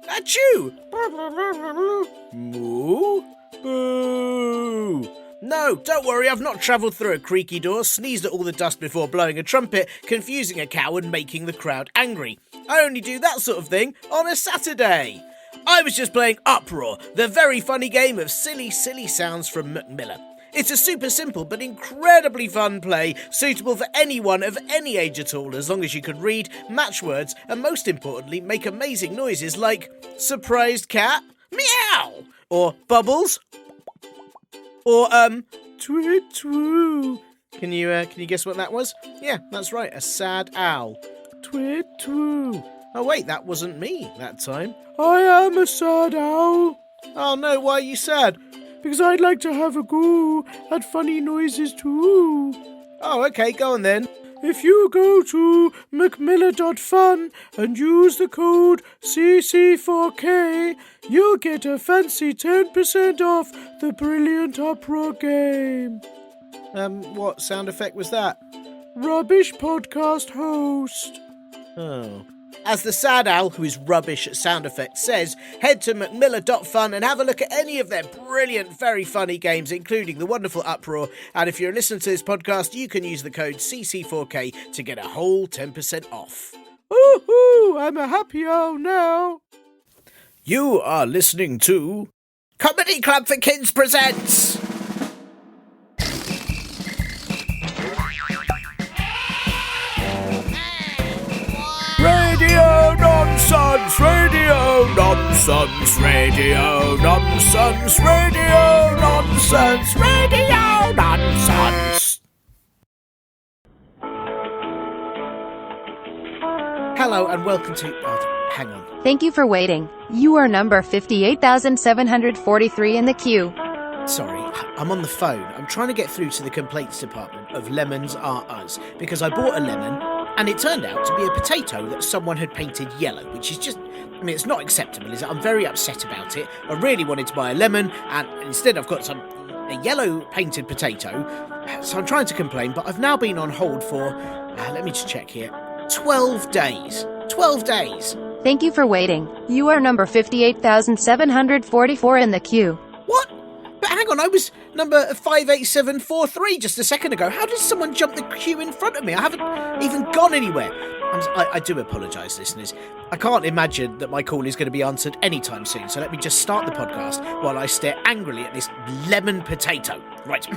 Achoo! Moo? Boo! No, don't worry, I've not travelled through a creaky door, sneezed at all the dust before blowing a trumpet, confusing a cow and making the crowd angry. I only do that sort of thing on a Saturday. I was just playing Uproar, the very funny game of silly sounds from Macmillan. It's a super simple but incredibly fun play, suitable for anyone of any age at all, as long as you can read, match words, and most importantly, make amazing noises like surprised cat, meow, or bubbles, or twit twoo. Can you guess what that was? Yeah, that's right, a sad owl. Twit twoo. Oh wait, that wasn't me that time. I am a sad owl. Oh no, why are you sad? Because I'd like to have a go at funny noises too. Oh, okay, go on then. If you go to macmillan.fun and use the code CC4K, you'll get a fancy 10% off the brilliant Uproar game. What sound effect was that? Rubbish podcast host. Oh. As the sad owl, who is rubbish at sound effects, says, head to macmillan.fun and have a look at any of their brilliant, very funny games, including the wonderful Uproar. And if you're listening to this podcast, you can use the code CC4K to get a whole 10% off. Woohoo! I'm a happy owl now. You are listening to Comedy Club for Kids presents Radio Nonsense, Radio Nonsense, Radio Nonsense, Radio Nonsense, Radio Nonsense. Hello and welcome to... Oh, hang on. Thank you for waiting. You are number 58,743 in the queue. Sorry, I'm on the phone. I'm trying to get through to the complaints department of Lemons Are Us because I bought a lemon and it turned out to be a potato that someone had painted yellow, which is just, I mean, it's not acceptable, is it? I'm very upset about it. I really wanted to buy a lemon and instead I've got a yellow painted potato. So I'm trying to complain, but I've now been on hold for, let me just check here, 12 days. 12 days. Thank you for waiting. You are number 58,744 in the queue. What? But hang on, I was number 58743 just a second ago. How did someone jump the queue in front of me? I haven't even gone anywhere. I do apologise, listeners. I can't imagine that my call is going to be answered anytime soon, so let me just start the podcast while I stare angrily at this lemon potato. Right.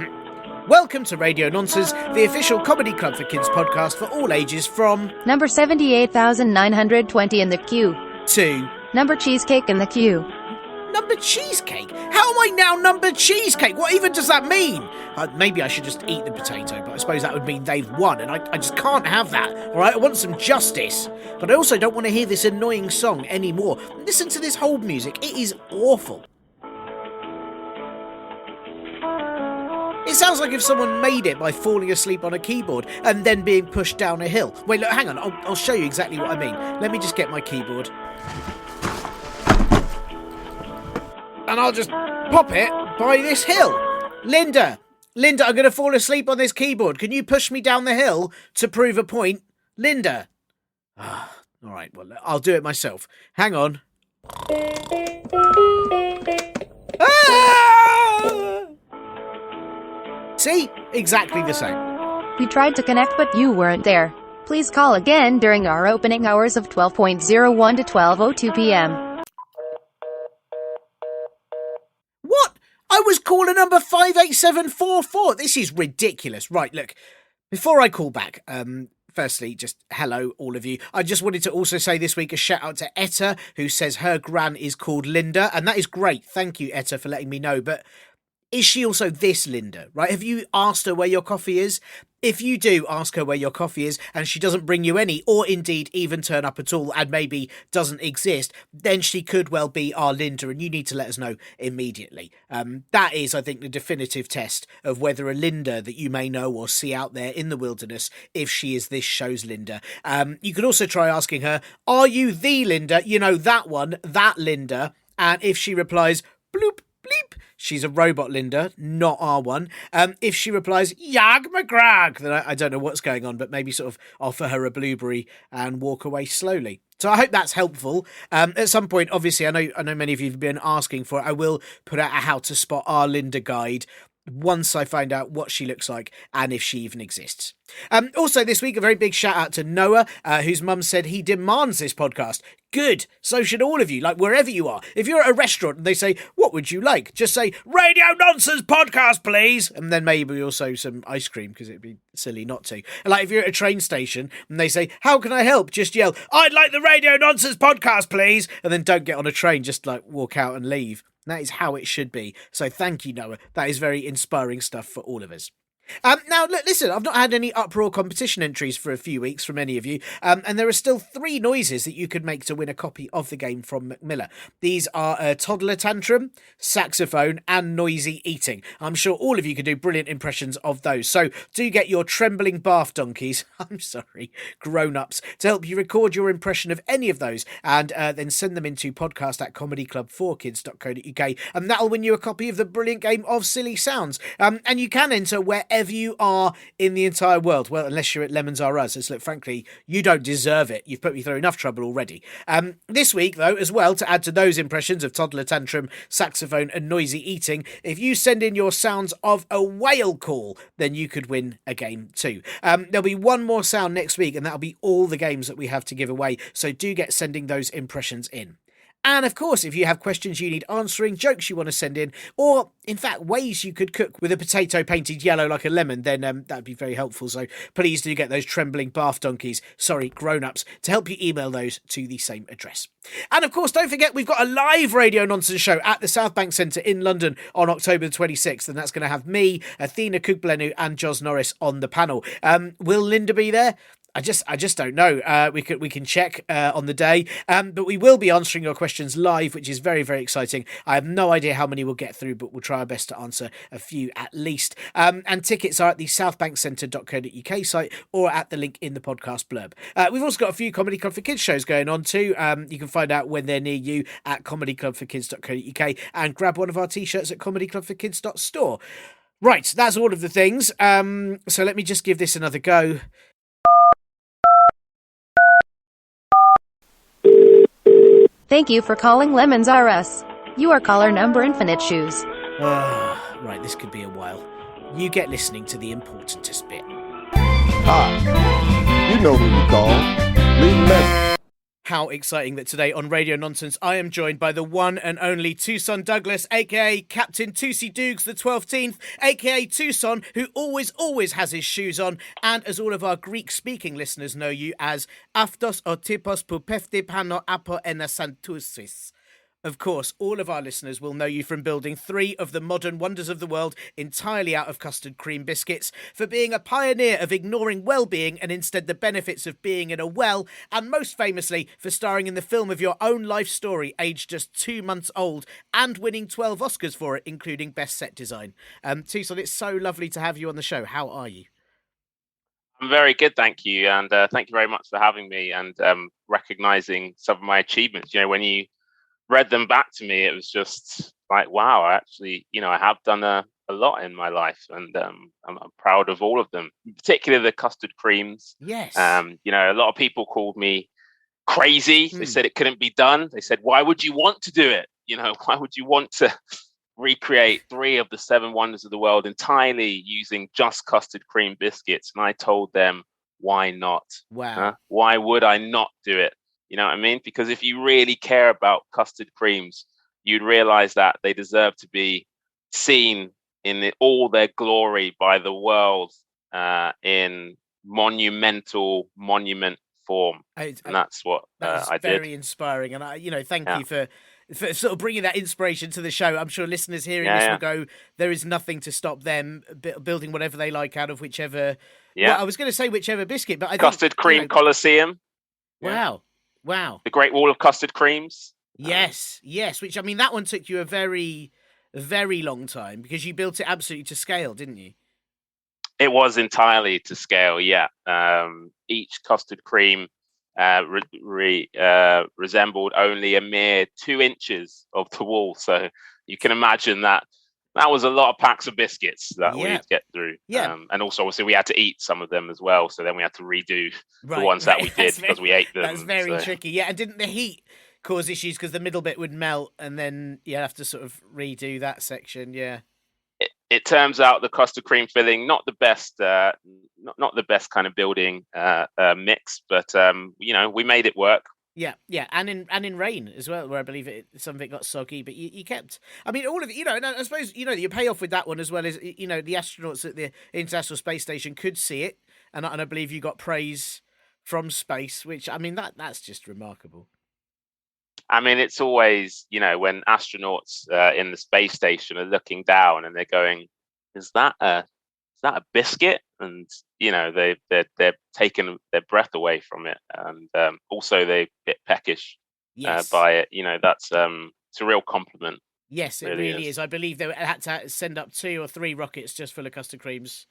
Welcome to Radio Nonsense, the official comedy club for kids podcast for all ages from... Number 78,920 in the queue. To... Number cheesecake in the queue. Number cheesecake? How am I now number cheesecake? What even does that mean? Maybe I should just eat the potato, but I suppose that would mean they've won, and I just can't have that, alright? I want some justice. But I also don't want to hear this annoying song anymore. Listen to this hold music. It is awful. It sounds like if someone made it by falling asleep on a keyboard and then being pushed down a hill. Wait, look, hang on. I'll show you exactly what I mean. Let me just get my keyboard. And I'll just pop it by this hill. Linda, I'm going to fall asleep on this keyboard. Can you push me down the hill to prove a point? Linda. All right, well, I'll do it myself. Hang on. Ah! See? Exactly the same. We tried to connect, but you weren't there. Please call again during our opening hours of 12:01 to 12:02 p.m. What? I was caller number 58744. This is ridiculous. Right, look, before I call back, firstly, just hello, all of you. I just wanted to also say this week a shout out to Etta, who says her gran is called Linda, and that is great. Thank you, Etta, for letting me know. But is she also this Linda, right? Have you asked her where your coffee is? If you do ask her where your coffee is and she doesn't bring you any, or indeed even turn up at all and maybe doesn't exist, then she could well be our Linda, and you need to let us know immediately. That is, I think, the definitive test of whether a Linda that you may know or see out there in the wilderness, if she is this show's Linda. You could also try asking her, are you the Linda? You know, that one, that Linda. And if she replies, bloop, bleep, she's a robot Linda, not our one. If she replies, Yag McGrag, then I don't know what's going on, but maybe sort of offer her a blueberry and walk away slowly. So I hope that's helpful. At some point, obviously, I know many of you have been asking for it. I will put out a how to spot our Linda guide once I find out what she looks like and if she even exists. Also, this week, a very big shout out to Noah, whose mum said he demands this podcast. Good. So should all of you, like wherever you are. If you're at a restaurant and they say, what would you like? Just say, Radio Nonsense Podcast, please. And then maybe also some ice cream, because it'd be silly not to. And like if you're at a train station and they say, how can I help? Just yell, I'd like the Radio Nonsense Podcast, please. And then don't get on a train, just like walk out and leave. That is how it should be. So thank you, Noah. That is very inspiring stuff for all of us. Now, listen, I've not had any uproar competition entries for a few weeks from any of you, and there are still 3 noises that you could make to win a copy of the game from Macmillan. These are a toddler tantrum, saxophone, and noisy eating. I'm sure all of you could do brilliant impressions of those, so do get your trembling bath donkeys, grown-ups, to help you record your impression of any of those, and then send them into podcast@comedyclub4kids.co.uk, and that'll win you a copy of the brilliant game of Silly Sounds. And you can enter wherever you are in the entire world. Well, unless you're at Lemons R Us. So, look, frankly, you don't deserve it. You've put me through enough trouble already. This week, though, as well, to add to those impressions of toddler tantrum, saxophone, and noisy eating, if you send in your sounds of a whale call, then you could win a game too. There'll be one more sound next week, and that'll be all the games that we have to give away. So do get sending those impressions in. And of course, if you have questions you need answering, jokes you want to send in, or in fact ways you could cook with a potato painted yellow like a lemon, then that'd be very helpful. So please do get those trembling bath donkeys, grown-ups, to help you email those to the same address. And of course, don't forget, we've got a live Radio Nonsense show at the South Bank Centre in London on October the 26th, and that's going to have me, Athena Kugblenu, and Jos Norris on the panel. Will Linda be there? I just don't know. We can check on the day, but we will be answering your questions live, which is very, very exciting. I have no idea how many we'll get through, but we'll try our best to answer a few at least. And tickets are at the southbankcentre.co.uk site or at the link in the podcast blurb. We've also got a few Comedy Club for Kids shows going on too. You can find out when they're near you at comedyclubforkids.co.uk and grab one of our t-shirts at comedyclubforkids.store. Right, that's all of the things. So let me just give this another go. Thank you for calling Lemons R Us. You are caller number Infinite Shoes. Right, this could be a while. You get listening to the importantest bit. Hi, you know who you call. Leave a message. How exciting that today on Radio Nonsense I am joined by the one and only Toussaint Douglass, aka Captain Toussie Dougs the 12th, aka Toussaint, who always has his shoes on, and as all of our Greek-speaking listeners know you as Aftos o typos που πέφτει πάνω από ένα σαντούσις. Of course, all of our listeners will know you from building 3 of the modern wonders of the world entirely out of custard cream biscuits, for being a pioneer of ignoring well-being and instead the benefits of being in a well, and most famously for starring in the film of your own life story, aged just 2 months old, and winning 12 Oscars for it, including Best Set Design. Toussaint, it's so lovely to have you on the show. How are you? I'm very good, thank you, and thank you very much for having me and recognising some of my achievements. You know, when you read them back to me, it was just like, wow, actually, I have done a lot in my life, and I'm proud of all of them, particularly the custard creams. Yes. A lot of people called me crazy. They said it couldn't be done. They said, why would you want to do it? Why would you want to recreate 3 of the 7 wonders of the world entirely using just custard cream biscuits? And I told them, why not? Wow. Why would I not do it? You know what I mean? Because if you really care about custard creams, you'd realize that they deserve to be seen in all their glory by the world in monument form. And that's what I did. Very inspiring. And thank you for sort of bringing that inspiration to the show. I'm sure listeners hearing this will go, there is nothing to stop them building whatever they like out of whichever. Yeah. Well, I was going to say whichever biscuit, but I think Custard cream Colosseum. Wow. Wow. The Great Wall of Custard Creams. Yes. Which, I mean, that one took you a very, very long time because you built it absolutely to scale, didn't you? It was entirely to scale, yeah. Each custard cream resembled only a mere 2 inches of the wall. So you can imagine that that was a lot of packs of biscuits that Yeah. we'd get through. Yeah. And also, obviously, we had to eat some of them as well. So then we had to redo the ones that we did That's because we ate them. That's very so. tricky. Yeah, and didn't the heat cause issues because the middle bit would melt and then you have to sort of redo that section? Yeah. It turns out the custard cream filling not the best, not the best kind of building mix, but we made it work. Yeah, and in rain as well, where I believe some of it got soggy, but you kept. I mean, all of it, and I suppose your payoff with that one as well is the astronauts at the International Space Station could see it, and I believe you got praise from space, which I mean that's just remarkable. I mean, it's always when astronauts in the space station are looking down and they're going, "Is that a biscuit?" And they're taking their breath away from it, and also they're a bit peckish by it. That's it's a real compliment. Yes, it really is. I believe they had to send up 2 or 3 rockets just full of custard creams.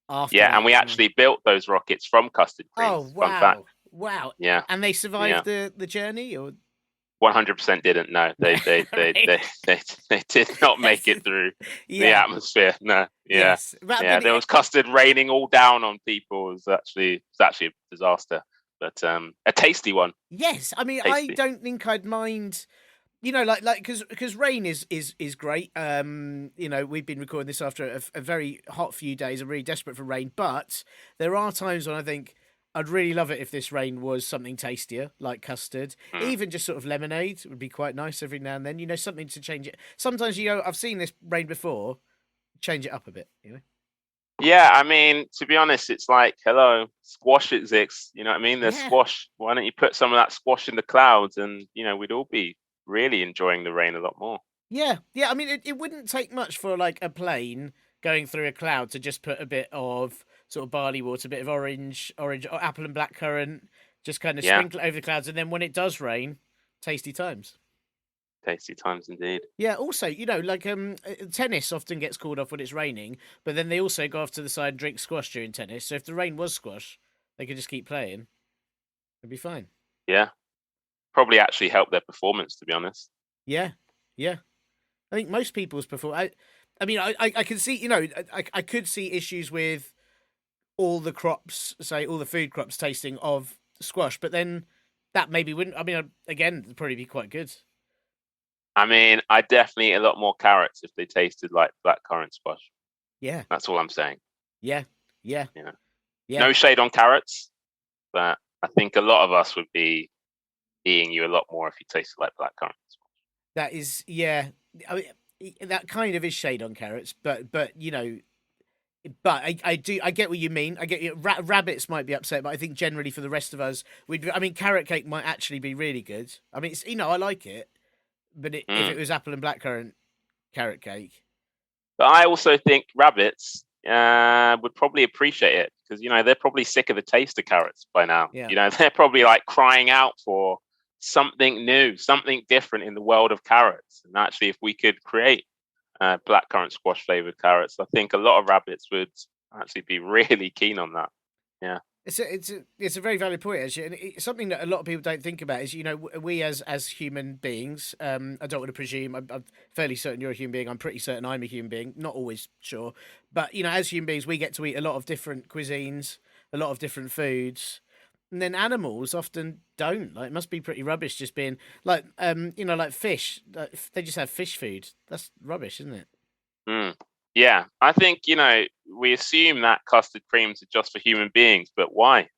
After and we actually built those rockets from custard creams. Oh wow! Wow. Yeah. And they survived the journey, or 100% didn't. No, they did not make it through the atmosphere. No, Yes. There was custard raining all down on people. It was actually a disaster, but a tasty one. Yes, I mean, I don't think I'd mind. Because rain is great. We've been recording this after a very hot few days. I'm really desperate for rain, but there are times when I think I'd really love it if this rain was something tastier, like custard. Even just sort of lemonade would be quite nice every now and then. Something to change it. Sometimes, I've seen this rain before. Change it up a bit, Yeah, I mean, to be honest, it's like, hello, squash exists. You know what I mean? There's squash. Why don't you put some of that squash in the clouds, and we'd all be really enjoying the rain a lot more. Yeah. I mean, it wouldn't take much for like a plane going through a cloud to just put a bit of sort of barley water, a bit of orange or apple and blackcurrant, just kind of sprinkle it over the clouds, and then when it does rain, tasty times. Tasty times indeed. Yeah. Also, like tennis often gets called off when it's raining, but then they also go off to the side and drink squash during tennis. So if the rain was squash, they could just keep playing. It'd be fine. Yeah. Probably actually help their performance, to be honest. Yeah. I think most people's performance. I mean, I can see, I could see issues with all the crops, say all the food crops tasting of squash, but then that maybe wouldn't. I mean, again, it'd probably be quite good. I mean, I'd definitely eat a lot more carrots if they tasted like blackcurrant squash. Yeah. That's all I'm saying. Yeah. No shade on carrots, but I think a lot of us would be eating you a lot more if you tasted like blackcurrant squash. That is, I mean, that kind of is shade on carrots, but I get what you mean. I get rabbits might be upset, but I think generally for the rest of us, carrot cake might actually be really good. I mean, it's, I like it, but if it was apple and blackcurrant carrot cake. But I also think rabbits would probably appreciate it because, they're probably sick of the taste of carrots by now. Yeah. They're probably like crying out for something new, something different in the world of carrots. And actually, if we could create blackcurrant squash flavored carrots, I think a lot of rabbits would actually be really keen on that. Yeah. It's a very valid point, actually, and it's something that a lot of people don't think about. Is we as human beings, I don't want to presume. I'm fairly certain you're a human being. I'm pretty certain I'm a human being. Not always sure, but as human beings, we get to eat a lot of different cuisines, a lot of different foods, and then animals often don't. Like, it must be pretty rubbish just being like, like fish. They just have fish food. That's rubbish, isn't it? Yeah, I think, we assume that custard creams are just for human beings, but why?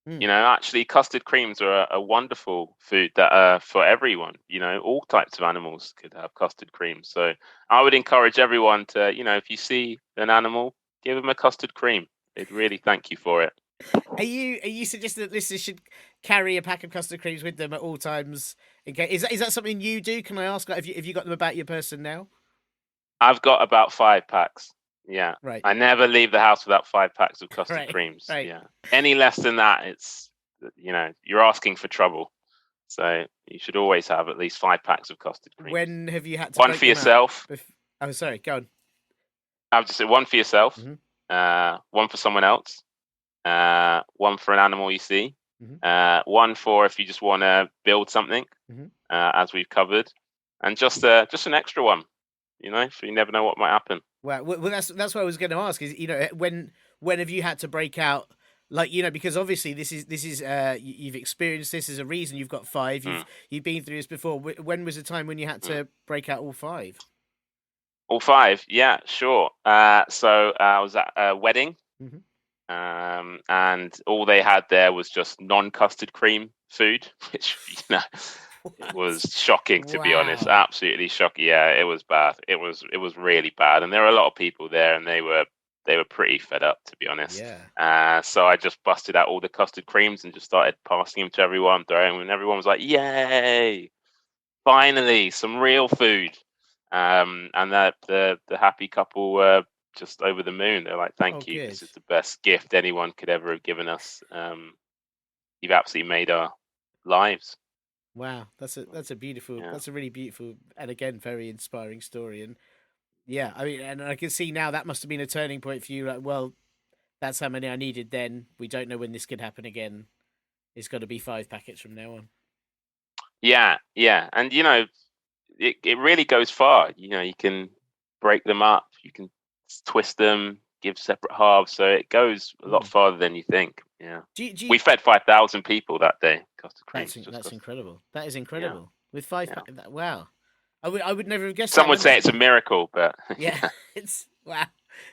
Actually, custard creams are a wonderful food that are for everyone. All types of animals could have custard creams. So I would encourage everyone to, if you see an animal, give them a custard cream. They'd really thank you for it. Are you suggesting that listeners should carry a pack of custard creams with them at all times? Is that something you do? Can I ask? Like, have you got them about your person now? I've got about 5 packs. Yeah. Right. I never leave the house without 5 packs of custard creams. Right. Yeah. Any less than that, it's, you're asking for trouble. So you should always have at least 5 packs of custard creams. When have you had to one for yourself? Oh, sorry. Go on. I would just say one for yourself, one for someone else, one for an animal you see, one for if you just want to build something, as we've covered, and just an extra one You know, so you never know what might happen. Well, that's what I was going to ask. Is when have you had to break out? Like, because obviously this is you've experienced this as a reason. You've got five. You've been through this before. When was the time when you had to break out all five? All five, yeah, sure. So I was at a wedding, and all they had there was just non-custard cream food, which it was shocking, to be honest. Wow. Absolutely shocking. Yeah, it was bad. It was really bad, and there were a lot of people there, and they were pretty fed up, to be honest. Yeah. So I just busted out all the custard creams and just started passing them to everyone, throwing them, and everyone was like, "Yay! Finally, some real food." And that the happy couple were just over the moon. They're like, "Thank you. Good. This is the best gift anyone could ever have given us. You've absolutely made our lives." Wow, that's a beautiful, Yeah. that's a really beautiful, and again very inspiring story. And yeah, I mean, and I can see now that must have been a turning point for you. Like, well, that's how many I needed then. We don't know when this could happen again. It's got to be 5 packets from now on. Yeah, and it really goes far. You can break them up, you can twist them, give separate halves, so it goes a lot farther than you think. Yeah, we fed 5,000 people that day. Custard cream. That's incredible. That is incredible. Yeah. With 5 wow. I would never have guessed. Some would say it's a miracle, but yeah, it's wow.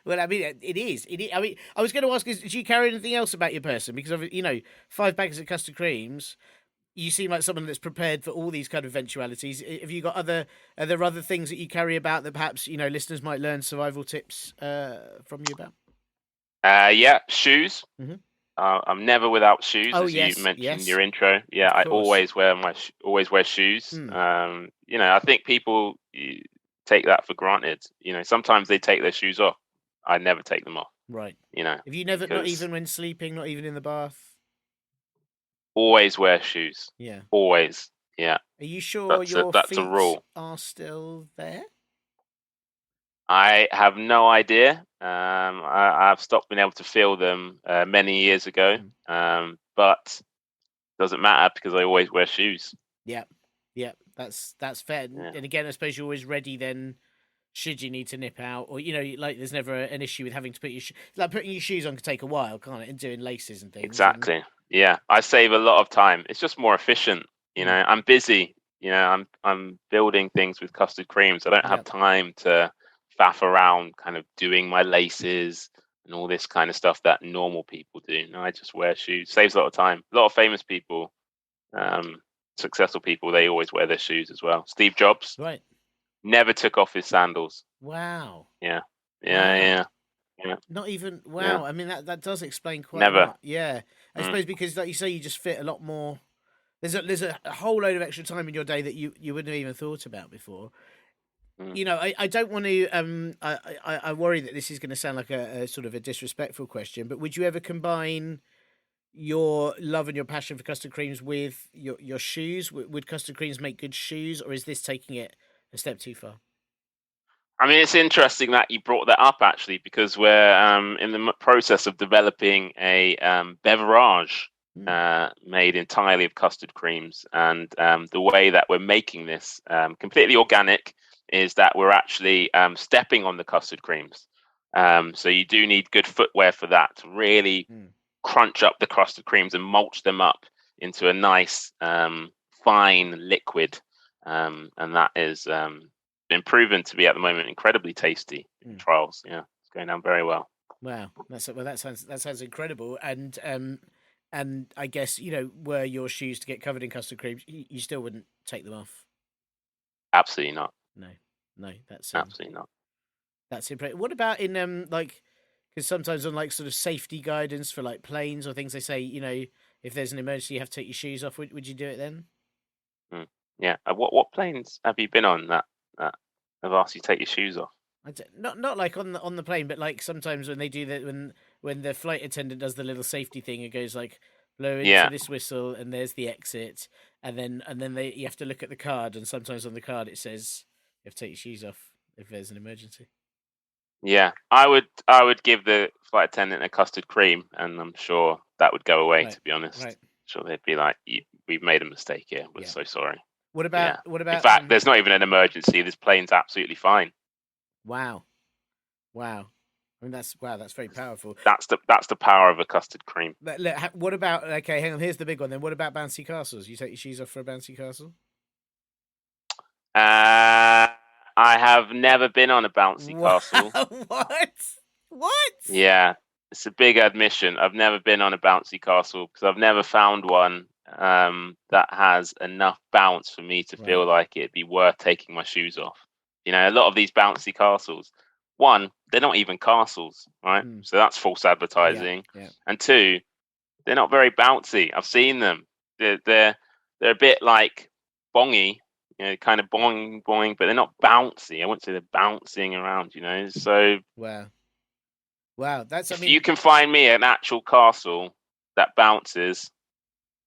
Well, I mean, it is. I mean, I was going to ask: do you carry anything else about your person? Because 5 bags of custard creams. You seem like someone that's prepared for all these kind of eventualities. Have you got are there other things that you carry about that perhaps listeners might learn survival tips from you about? Yeah, shoes. Mm-hmm. I'm never without shoes, as yes, you mentioned in your intro. Yeah, I always wear shoes. I think people take that for granted. Sometimes they take their shoes off. I never take them off. Right. Have you never, not even when sleeping, not even in the bath? Always wear shoes. Yeah. Always. Yeah. Are you sure your that's feet a rule. are still there? I have no idea. I've stopped being able to feel them many years ago. But it doesn't matter because I always wear shoes. Yeah. That's fair. Yeah. And again, I suppose you're always ready then. Should you need to nip out, or like there's never an issue with having to put like putting your shoes on can take a while, can't it? And doing laces and things. Exactly. Yeah, I save a lot of time. It's just more efficient. I'm busy. I'm building things with custard creams. I don't have time to faff around, kind of doing my laces and all this kind of stuff that normal people do. No, I just wear shoes. Saves a lot of time. A lot of famous people, successful people, they always wear their shoes as well. Steve Jobs. Right. Never took off his sandals. Wow. Yeah. Not even wow. Yeah. I mean that does explain quite Never. a lot. Yeah. I suppose because, like you say, you just fit a lot more. There's a whole load of extra time in your day that you wouldn't have even thought about before. I don't want to. I worry that this is going to sound like a sort of a disrespectful question, but would you ever combine your love and your passion for custard creams with your shoes? Would custard creams make good shoes, or is this taking it a step too far? I mean, it's interesting that you brought that up, actually, because we're in the process of developing a beverage made entirely of custard creams. And the way that we're making this completely organic is that we're actually stepping on the custard creams. So you do need good footwear for that to really crunch up the custard creams and mulch them up into a nice fine liquid. And that is been proven to be at the moment incredibly tasty in trials. Yeah, it's going down very well. Wow, that sounds incredible. And I guess were your shoes to get covered in custard creams, you still wouldn't take them off. Absolutely not. No, that's absolutely not. That's impressive. What about in because sometimes on like sort of safety guidance for like planes or things, they say if there's an emergency you have to take your shoes off. Would you do it then? Yeah. What planes have you been on that have asked you to take your shoes off? Not like on the plane, but like sometimes when they do that, when the flight attendant does the little safety thing, it goes like blow into this whistle and there's the exit, and then you have to look at the card, and sometimes on the card it says you have to take your shoes off if there's an emergency. Yeah, I would give the flight attendant a custard cream, and I'm sure that would go away. To be honest, sure they'd be like, "We've made a mistake here. We're so sorry." What about? In fact, there's not even an emergency. This plane's absolutely fine. Wow. Wow. I mean, that's very powerful. That's the power of a custard cream. What about, okay, hang on, here's the big one then. What about bouncy castles? You take your shoes off for a bouncy castle? I have never been on a bouncy castle. What? What? Yeah, it's a big admission. I've never been on a bouncy castle because I've never found one that has enough bounce for me to feel like it'd be worth taking my shoes off. You know, a lot of these bouncy castles, one, they're not even castles, right? So that's false advertising. Yeah. And two, they're not very bouncy. I've seen them. They're a bit like bongy, you know, kind of boing boing, but they're not bouncy. I wouldn't say they're bouncing around, you know. So wow, if you can find me an actual castle that bounces,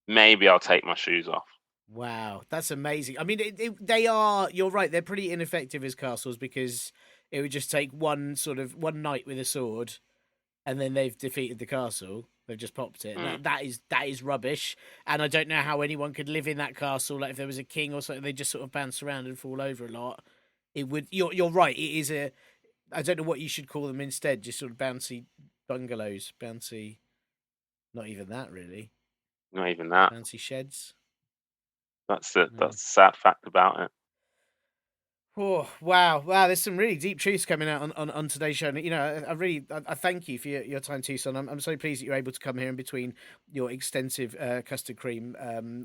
maybe I'll take my shoes off. Wow, that's amazing. I mean, they are. You're right. They're pretty ineffective as castles because it would just take one knight with a sword, and then they've defeated the castle. They've just popped it. That is rubbish. And I don't know how anyone could live in that castle. Like if there was a king or something, they just sort of bounce around and fall over a lot. It would. You're right. It is a. I don't know what you should call them instead. Just sort of bouncy bungalows, bouncy. Not even that, really. Not even that. Bouncy sheds. That's the sad fact about it. Oh wow! There's some really deep truths coming out on today's show. And, you know, I thank you for your time, Toussaint. I'm so pleased that you're able to come here in between your extensive custard cream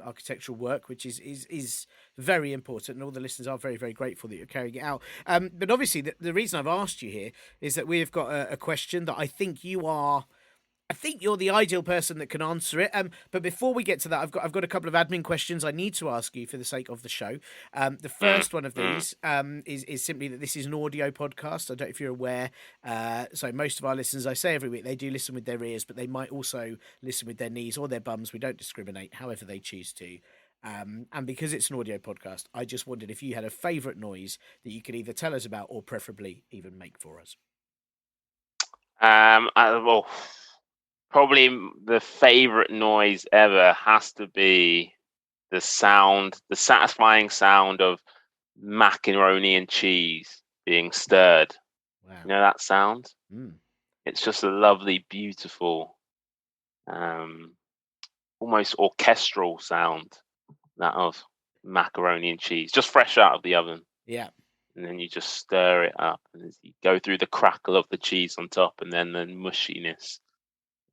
architectural work, which is very important, and all the listeners are very, very grateful that you're carrying it out. But obviously, the reason I've asked you here is that we've got a question that I think you're the ideal person that can answer it. But before we get to that, I've got a couple of admin questions I need to ask you for the sake of the show. The first one of these is simply that this is an audio podcast. I don't know if you're aware. So most of our listeners, I say every week, they do listen with their ears, but they might also listen with their knees or their bums. We don't discriminate, however they choose to. And because it's an audio podcast, I just wondered if you had a favourite noise that you could either tell us about or preferably even make for us. Well, probably the favorite noise ever has to be the satisfying sound of macaroni and cheese being stirred. Wow. You know that sound? It's just a lovely, beautiful, almost orchestral sound, that of macaroni and cheese, just fresh out of the oven. Yeah. And then you just stir it up, and you go through the crackle of the cheese on top, and then the mushiness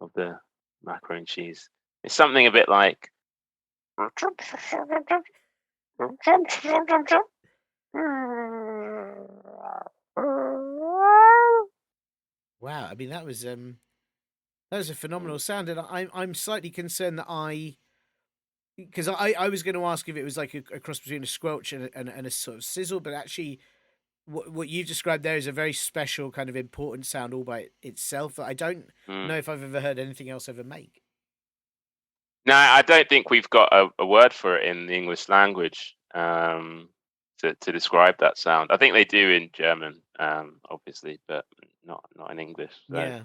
of the macaroni and cheese. It's something a bit like wow. I mean, that was a phenomenal sound, and I'm slightly concerned that because I was going to ask if it was like a cross between a squelch and a sort of sizzle, but actually what you've described there is a very special kind of important sound all by itself that I don't know if I've ever heard anything else ever make. No, I don't think we've got a word for it in the English language to describe that sound. I think they do in German, obviously, but not in English. So. Yeah.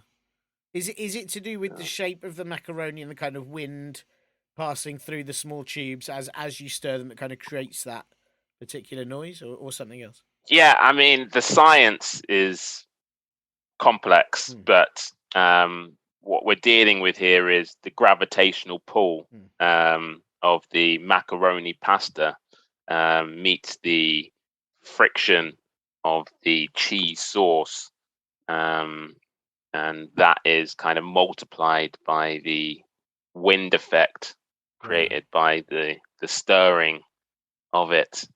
Is it to do with the shape of the macaroni and the kind of wind passing through the small tubes as you stir them that kind of creates that particular noise, or something else? Yeah, I mean, the science is complex, but what we're dealing with here is the gravitational pull of the macaroni pasta meets the friction of the cheese sauce, and that is kind of multiplied by the wind effect created by the stirring of it.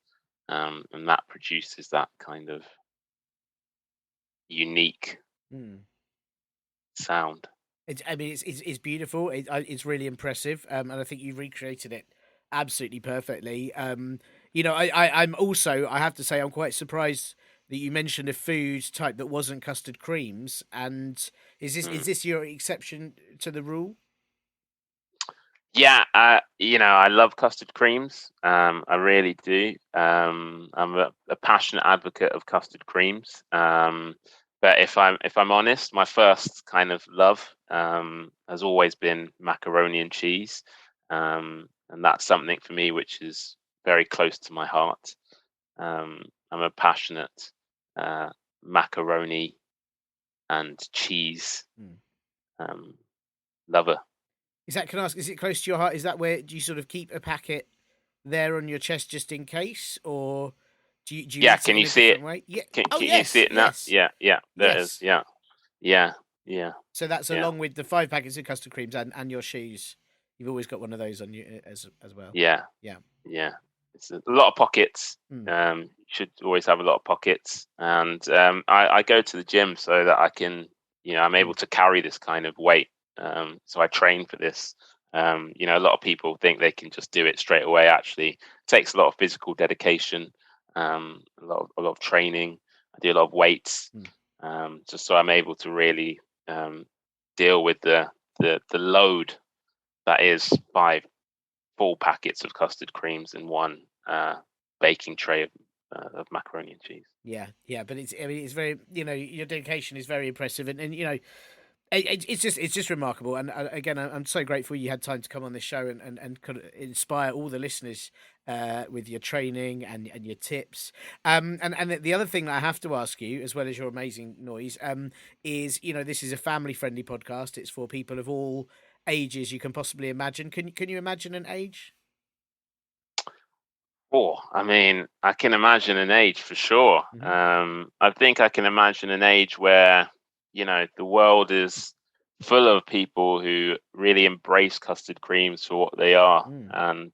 And that produces that kind of unique sound. It's beautiful. It's really impressive, and I think you've recreated it absolutely perfectly. You know, I'm also, I have to say, I'm quite surprised that you mentioned a food type that wasn't custard creams. And is this your exception to the rule? Yeah, you know, I love custard creams. I really do. I'm a passionate advocate of custard creams. But if I'm honest, my first kind of love has always been macaroni and cheese, and that's something for me which is very close to my heart. I'm a passionate macaroni and cheese lover. Can I ask, is it close to your heart? Is that where, do you sort of keep a packet there on your chest just in case, or do you Yeah, eat can it you in a see it? different way? Yeah. Can you Yes, see it now? yes. Yeah, there it is. Yes. Yeah. So that's Yeah. along with the 5 packets of custard creams and your shoes. You've always got one of those on you as well. Yeah. Yeah. It's a lot of pockets. Mm. You should always have a lot of pockets. And I go to the gym so that I can, I'm able to carry this kind of weight. So I train for this. A lot of people think they can just do it straight away. Actually, it takes a lot of physical dedication, a lot of training. I do a lot of weights, just so I'm able to really deal with the load that is 5 full packets of custard creams in one baking tray of macaroni and cheese. Yeah, but it's very, your dedication is very impressive, and it's just remarkable. And again, I'm so grateful you had time to come on this show and kind of inspire all the listeners with your training and your tips. And the other thing that I have to ask you, as well as your amazing noise, is this is a family friendly podcast. It's for people of all ages you can possibly imagine. Can you imagine an age? Oh, I mean, I can imagine an age for sure. I think I can imagine an age where, the world is full of people who really embrace custard creams for what they are, and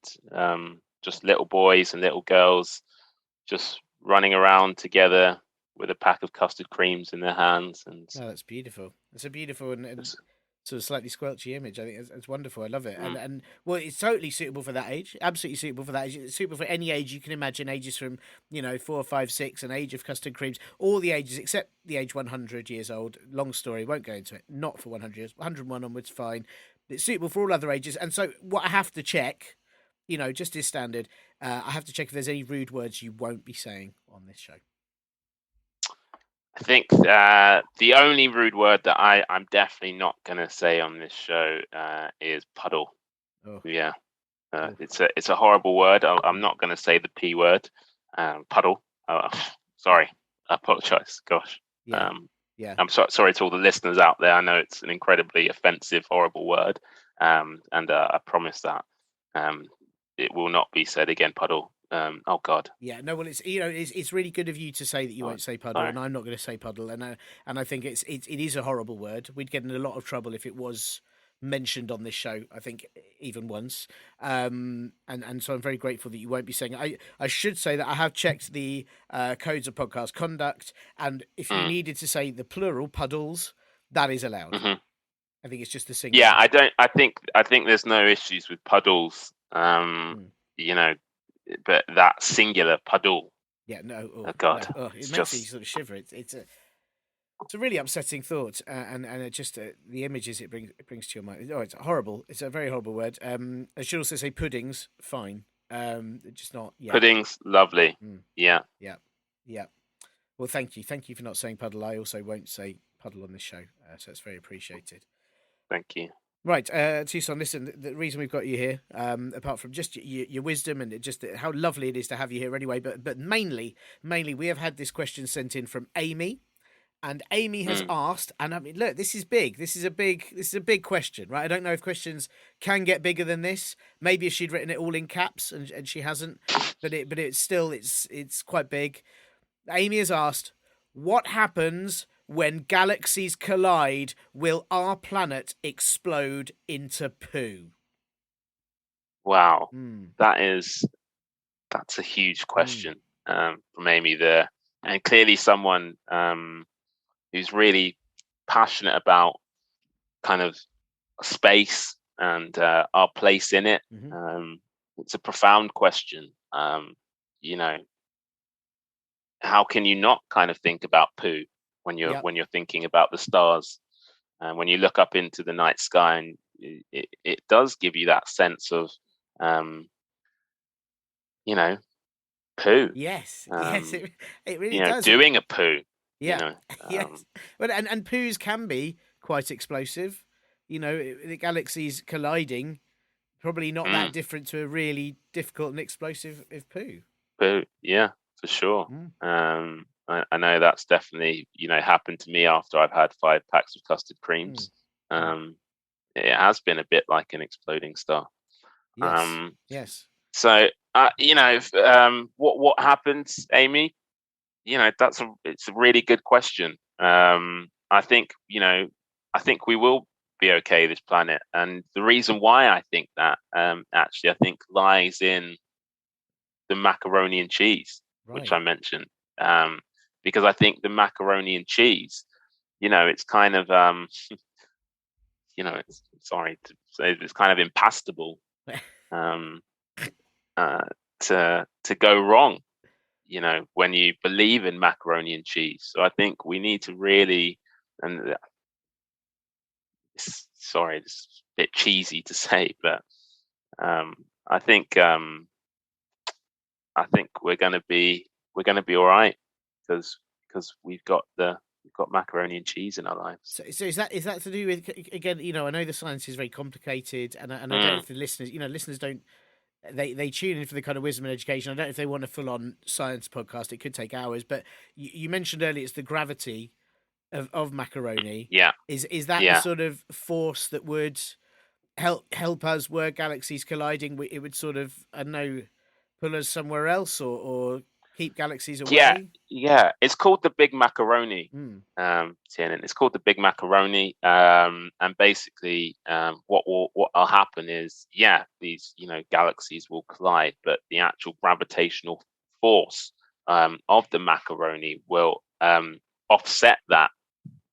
just little boys and little girls just running around together with a pack of custard creams in their hands. And that's beautiful. It's a beautiful and sort of slightly squelchy image. I think it's wonderful. I love it. And well, it's totally suitable for that age. Absolutely suitable for that age. It's suitable for any age you can imagine. Ages from 4, 5, 6, an age of custard creams. All the ages except the age 100 years old. Long story. Won't go into it. Not for 100 years. 101 onwards, fine. It's suitable for all other ages. And so what I have to check, just as standard, I have to check if there's any rude words you won't be saying on this show. I think the only rude word that I'm definitely not going to say on this show is puddle. Oh. Yeah, it's a horrible word. I'm not going to say the P word, puddle. Sorry, I apologize. Gosh. Yeah. I'm sorry to all the listeners out there. I know it's an incredibly offensive, horrible word, and I promise that it will not be said again. Puddle. Oh God. Yeah, no. Well, it's really good of you to say that you won't say puddle, and I'm not going to say puddle, and I think it is a horrible word. We'd get in a lot of trouble if it was mentioned on this show. I think even once, and so I'm very grateful that you won't be saying it. I should say that I have checked the codes of podcast conduct, and if you needed to say the plural puddles, that is allowed. I think it's just the singular. Yeah, I think there's no issues with puddles. But that singular puddle. Yeah, no. Oh God, no. It makes me sort of shiver. It's a really upsetting thought, and it just the images it brings to your mind. Oh, it's horrible. It's a very horrible word. I should also say puddings. Fine. Just not. Yeah. Puddings, lovely. Yeah. Well, thank you for not saying puddle. I also won't say puddle on this show, so it's very appreciated. Thank you. Right, Toussaint, listen, the reason we've got you here, apart from just your wisdom and just how lovely it is to have you here anyway, but mainly we have had this question sent in from Aimee, and Aimee has asked, and I mean, look, this is big. This is a big question, right? I don't know if questions can get bigger than this. Maybe if she'd written it all in caps and she hasn't, but it's still quite big. Aimee has asked, what happens when galaxies collide? Will our planet explode into poo? Wow, that's a huge question from Aimee there, and clearly someone who's really passionate about kind of space and our place in it. It's a profound question. How can you not kind of think about poo when you're thinking about the stars, and when you look up into the night sky, and it does give you that sense of poo. Yes, it really does. Doing a poo. Yes. But and poos can be quite explosive. The galaxies colliding, probably not that different to a really difficult and explosive poo. Poo, yeah, for sure. I know that's definitely, happened to me after I've had 5 packs of custard creams. It has been a bit like an exploding star. Yes. Yes. So, what happens, Aimee? It's a really good question. I think, I think we will be okay, this planet. And the reason why I think that, actually, I think lies in the macaroni and cheese, which I Right. mentioned. Because I think the macaroni and cheese, it's kind of, sorry to say, it's kind of impastable, um, to go wrong, when you believe in macaroni and cheese. So I think we need to really, and sorry, it's a bit cheesy to say, but I think we're gonna be all right, because we've got macaroni and cheese in our lives. So is that to do with, again? I know the science is very complicated, and I don't know if the listeners don't. They tune in for the kind of wisdom and education. I don't know if they want a full on science podcast. It could take hours, but you mentioned earlier it's the gravity of macaroni. Yeah. Is that the sort of force that would help us were galaxies colliding? It would sort of, I don't know, pull us somewhere else or keep galaxies away. Yeah. It's called the Big Macaroni, Tiernan. It's called the Big Macaroni, and basically, what will happen is, these galaxies will collide, but the actual gravitational force of the macaroni will offset that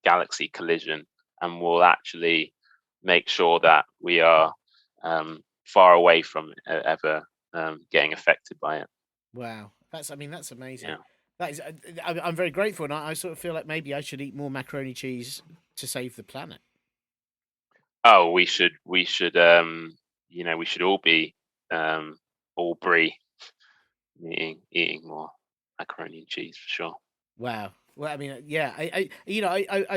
galaxy collision, and will actually make sure that we are far away from ever getting affected by it. Wow, that's amazing. Yeah. That is, I'm very grateful, and I sort of feel like maybe I should eat more macaroni cheese to save the planet. Oh, we should we should all be all brie eating more macaroni and cheese for sure. Wow. Well, I mean, yeah, I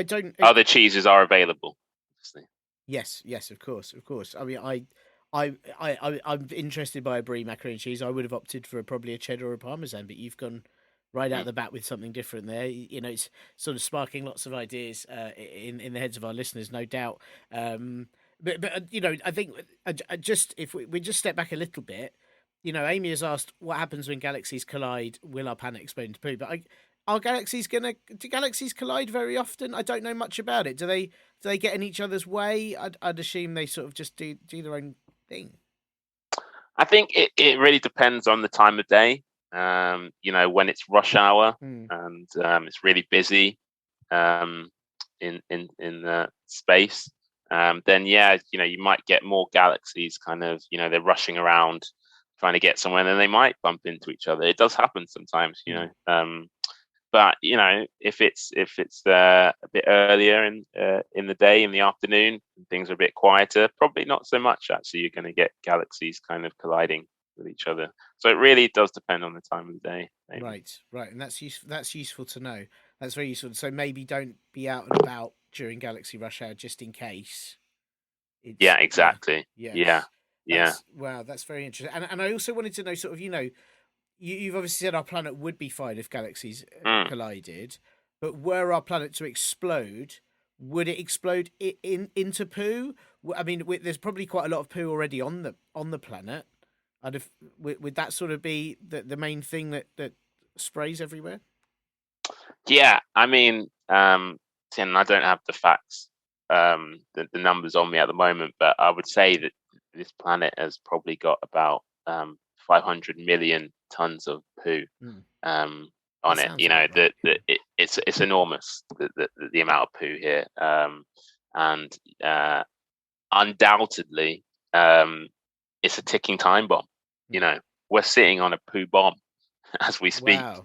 don't. Other cheeses are available, obviously. Yes, of course. I mean, I'm interested by a brie macaroni and cheese. I would have opted for probably a cheddar or a parmesan, but you've gone right out the bat with something different there. It's sort of sparking lots of ideas in the heads of our listeners, no doubt. But I think just if we just step back a little bit, Aimee has asked what happens when galaxies collide. Will our planet explode into poo? But do galaxies collide very often? I don't know much about it. Do they get in each other's way? I'd assume they sort of just do their own thing. I think it really depends on the time of day. When it's rush hour and it's really busy in space, then you might get more galaxies kind of, they're rushing around trying to get somewhere, and then they might bump into each other. It does happen sometimes, but if it's a bit earlier in the day, in the afternoon, and things are a bit quieter, probably not so much. Actually, you're going to get galaxies kind of colliding with each other. So it really does depend on the time of the day. Maybe. Right, and that's useful to know. That's very useful. So maybe don't be out and about during galaxy rush hour, just in case. Yeah, exactly. Yeah. Wow, that's very interesting. And I also wanted to know, sort of, you've obviously said our planet would be fine if galaxies collided, but were our planet to explode, would it explode into poo? I mean, there's probably quite a lot of poo already on the planet. Would that sort of be the main thing that sprays everywhere? Yeah, I mean, Tim, I don't have the facts, the numbers on me at the moment, but I would say that this planet has probably got about 500 million tons of poo on it. It's enormous, the amount of poo here, and undoubtedly it's a ticking time bomb. We're sitting on a poo bomb as we speak. Wow.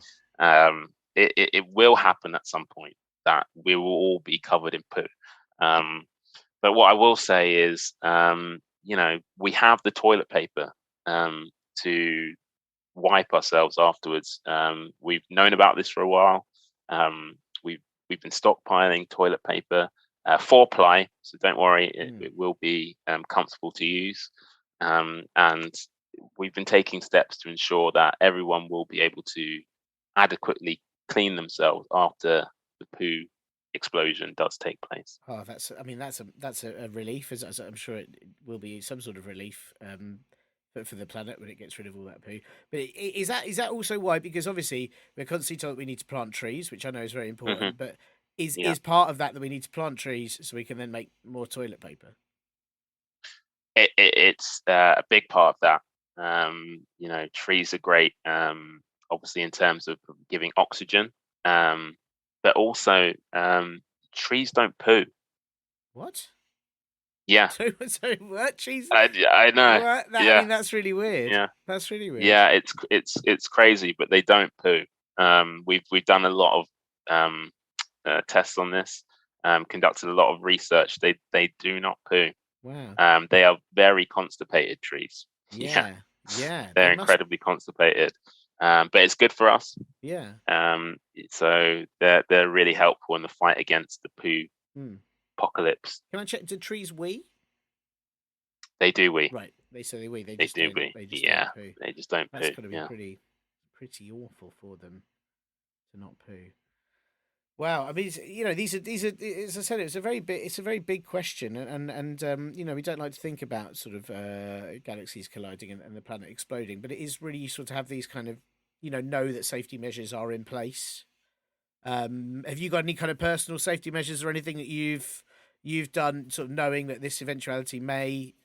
It will happen at some point that we will all be covered in poo. But what I will say is, we have the toilet paper to wipe ourselves afterwards. We've known about this for a while. We've been stockpiling toilet paper, 4-ply, so don't worry, it will be comfortable to use. And we've been taking steps to ensure that everyone will be able to adequately clean themselves after the poo explosion does take place. Oh, that's a relief. As I'm sure it will be some sort of relief for the planet when it gets rid of all that poo. But is that also why? Because obviously we're constantly told we need to plant trees, which I know is very important. But Yeah. is part of that we need to plant trees so we can then make more toilet paper? It's a big part of that. Trees are great, obviously in terms of giving oxygen, but also trees don't poo. What? Yeah, So what? Trees? I know. What? I Yeah, mean, that's really weird. yeah, That's really weird. yeah. It's crazy, but they don't poo. We've done a lot of tests on this, conducted a lot of research. They do not poo. Wow. They are very constipated trees. Yeah, Yeah. Yeah. they're They must. incredibly constipated, but it's good for us. Yeah. So they're really helpful in the fight against the poo Hmm. apocalypse. Can I check? Do trees wee? They do wee. Right. They say they wee. They They just do don't. wee. They just Yeah, don't poo. they just don't That's poo. got to be Yeah. pretty awful for them to not poo. Wow, I mean, these are. As I said, it's a very big question, and we don't like to think about sort of galaxies colliding and the planet exploding, but it is really useful to have these kind of, know that safety measures are in place. Have you got any kind of personal safety measures or anything that you've done, sort of knowing that this eventuality may,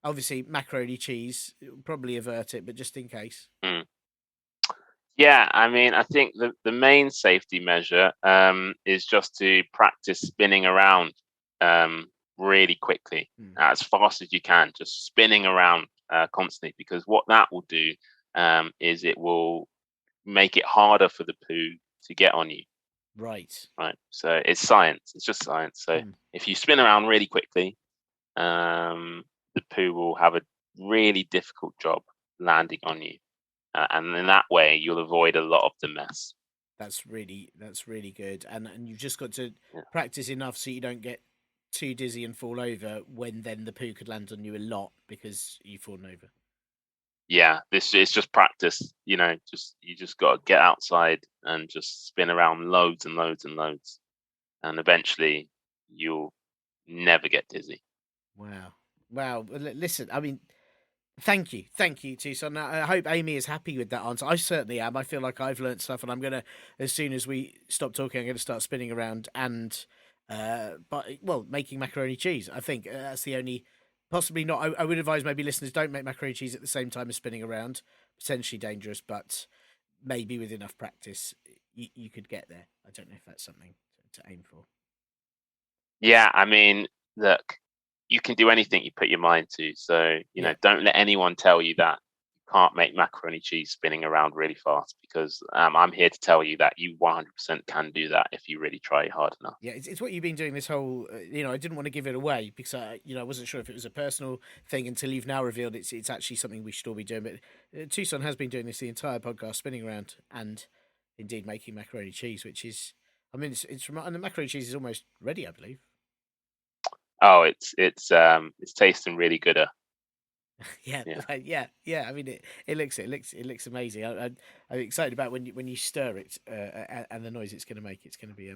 obviously macaroni cheese probably avert it, but just in case. Mm. Yeah, I mean, I think the main safety measure is just to practice spinning around really quickly, as fast as you can, just spinning around constantly, because what that will do is it will make it harder for the poo to get on you. Right. Right. So it's science. It's just science. So if you spin around really quickly, the poo will have a really difficult job landing on you. And in that way, you'll avoid a lot of the mess. That's really good, and you've just got to practice enough so you don't get too dizzy and fall over when then the poo could land on you a lot because you've fallen over. Yeah, this is just practice. You just got to get outside and just spin around loads and loads and loads, and eventually you'll never get dizzy. Wow. Well, listen, I mean, thank you, Toussaint. I hope Aimee is happy with that answer. I certainly am. I feel like I've learnt stuff, and I'm gonna, as soon as we stop talking, I'm gonna start spinning around and, making macaroni cheese. I think that's the only, possibly not. I would advise maybe listeners don't make macaroni cheese at the same time as spinning around. Potentially dangerous, but maybe with enough practice, you could get there. I don't know if that's something to aim for. Yeah, I mean, look, you can do anything you put your mind to. So, don't let anyone tell you that you can't make macaroni cheese spinning around really fast, because I'm here to tell you that you 100% can do that if you really try hard enough. Yeah, it's what you've been doing this whole, I didn't want to give it away because, I wasn't sure if it was a personal thing until you've now revealed it's actually something we should all be doing. But Toussaint has been doing this the entire podcast, spinning around and indeed making macaroni cheese, which is, I mean, it's and the macaroni cheese is almost ready, I believe. Oh, it's tasting really good. Yeah. I mean, it looks amazing. I'm excited about when you stir it and the noise it's going to make. It's going to be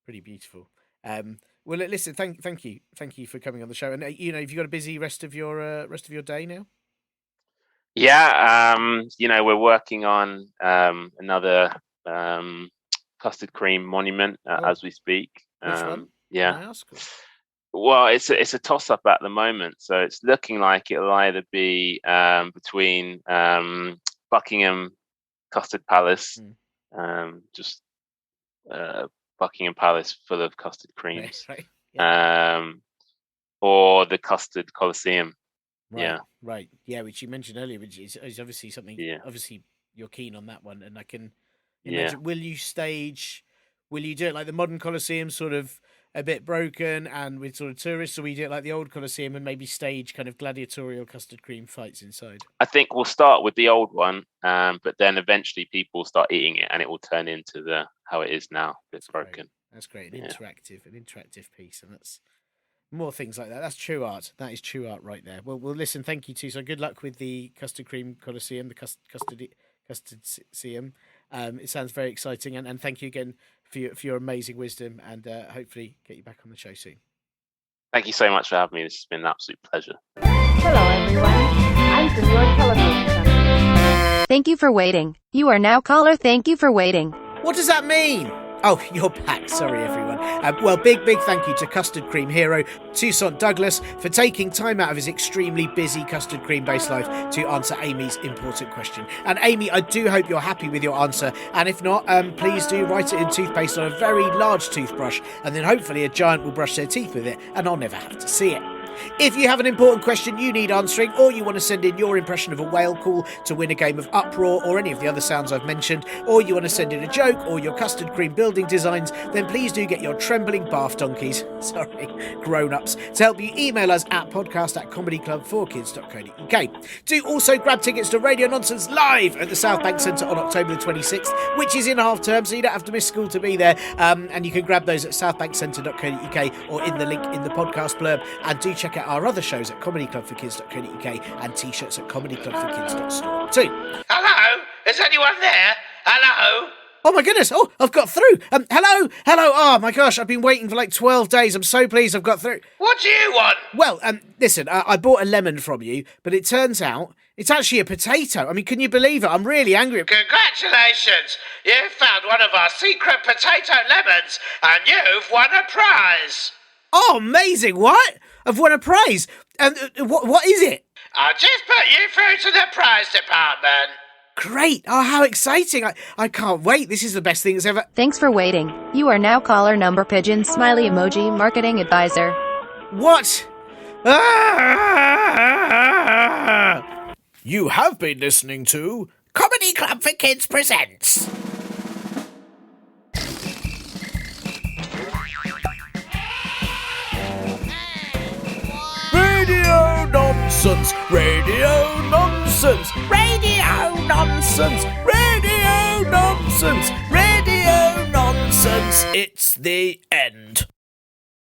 pretty beautiful. Well, listen, thank you for coming on the show. And have you got a busy rest of your day now? Yeah, we're working on another custard cream monument as we speak. Which one? Yeah. Can I ask? Well, it's a toss up at the moment, so it's looking like it'll either be between Buckingham Custard Palace, just Buckingham Palace full of custard creams, right. Yeah. Or the Custard Colosseum. Right. Yeah, which you mentioned earlier, which is obviously something. Yeah. Obviously, you're keen on that one, and I can imagine. Will you do it like the modern Colosseum, sort of a bit broken and with sort of tourists, or we do it like the old Colosseum and maybe stage kind of gladiatorial custard cream fights inside? I think we'll start with the old one, but then eventually people will start eating it and it will turn into how it is now. It's broken. That's great. An interactive piece, and that's more things like that. That's true art. That is true art right there. Well, listen, thank you too. So good luck with the custard cream Colosseum, the custard Colosseum. It sounds very exciting, and thank you again for your amazing wisdom, and hopefully get you back on the show soon. Thank you so much for having me. This has been an absolute pleasure. Hello, everyone. I'm from your telephone company. Thank you for waiting. You are now caller. Thank you for waiting. What does that mean? Oh, you're back. Sorry, everyone. Well, big thank you to Custard Cream hero Toussaint Douglass for taking time out of his extremely busy custard cream-based life to answer Aimee's important question. And Aimee, I do hope you're happy with your answer. And if not, please do write it in toothpaste on a very large toothbrush, and then hopefully a giant will brush their teeth with it, and I'll never have to see it. If you have an important question you need answering, or you want to send in your impression of a whale call to win a game of Uproar or any of the other sounds I've mentioned, or you want to send in a joke or your custard cream building designs, then please do get your trembling bath donkeys, grown-ups, to help you email us at podcast@comedyclubforkids.co.uk. Do also grab tickets to Radio Nonsense live at the South Bank Centre on October the 26th, which is in half term, so you don't have to miss school to be there. And you can grab those at southbankcentre.co.uk or in the link in the podcast blurb. And do check out our other shows at comedyclubforkids.co.uk and t-shirts at comedyclubforkids.store too. Hello? Is anyone there? Hello? Oh my goodness, oh, I've got through. Hello, oh my gosh, I've been waiting for like 12 days. I'm so pleased I've got through. What do you want? Well, listen, I bought a lemon from you, but it turns out it's actually a potato. I mean, can you believe it? I'm really angry. Congratulations! You found one of our secret potato lemons, and you've won a prize. Oh, amazing, what? I've won a prize. And what is it? I'll just put you through to the prize department. Great. Oh, how exciting. I can't wait. This is the best thing that's ever... Thanks for waiting. You are now caller number pigeon smiley emoji marketing advisor. What? Ah! You have been listening to Comedy Club for Kids Presents. Radio nonsense, radio nonsense, radio nonsense, radio nonsense, radio nonsense. It's the end.